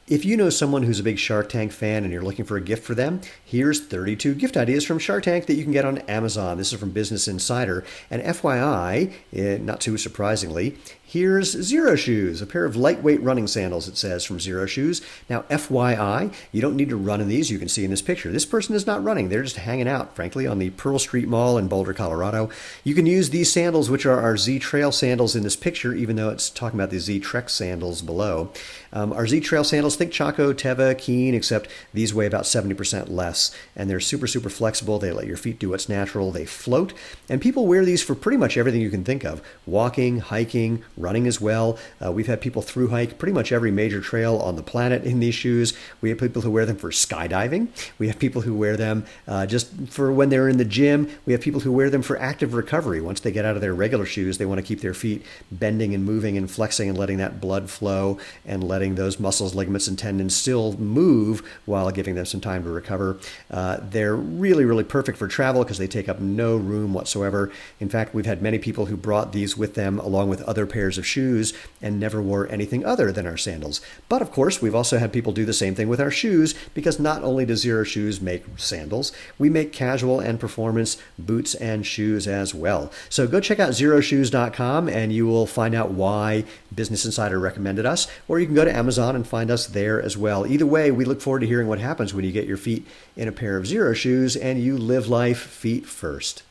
If you know someone who's a big Shark Tank fan and you're looking for a gift for them, here's 32 gift ideas from Shark Tank that you can get on Amazon. This is from Business Insider. And FYI, not too surprisingly, here's Xero Shoes, a pair of lightweight running sandals, it says, from Xero Shoes. Now, FYI, you don't need to run in these. You can see in this picture. This person is not running. They're just hanging out, frankly, on the Pearl Street Mall in Boulder, Colorado. You can use these sandals, which are our Z Trail sandals in this picture, even though it's talking about the Z Trek sandals below. Our Z Trail sandals, think Chaco, Teva, Keen, except these weigh about 70% less. And they're super, super flexible. They let your feet do what's natural. They float. And people wear these for pretty much everything you can think of. Walking, hiking, running as well. We've had people through hike pretty much every major trail on the planet in these shoes. We have people who wear them for skydiving. We have people who wear them just for when they're in the gym. We have people who wear them for active recovery. Once they get out of their regular shoes, they want to keep their feet bending and moving and flexing and letting that blood flow and letting those muscles, ligaments, and tendons still move while giving them some time to recover. They're really, really perfect for travel because they take up no room whatsoever. In fact, we've had many people who brought these with them along with other pairs of shoes and never wore anything other than our sandals. But of course, we've also had people do the same thing with our shoes because not only does Xero Shoes make sandals, we make casual and performance boots and shoes as well. So go check out xeroshoes.com and you will find out why Business Insider recommended us, or you can go to Amazon and find us there as well. Either way, we look forward to hearing what happens when you get your feet in a pair of Xero Shoes and you live life feet first.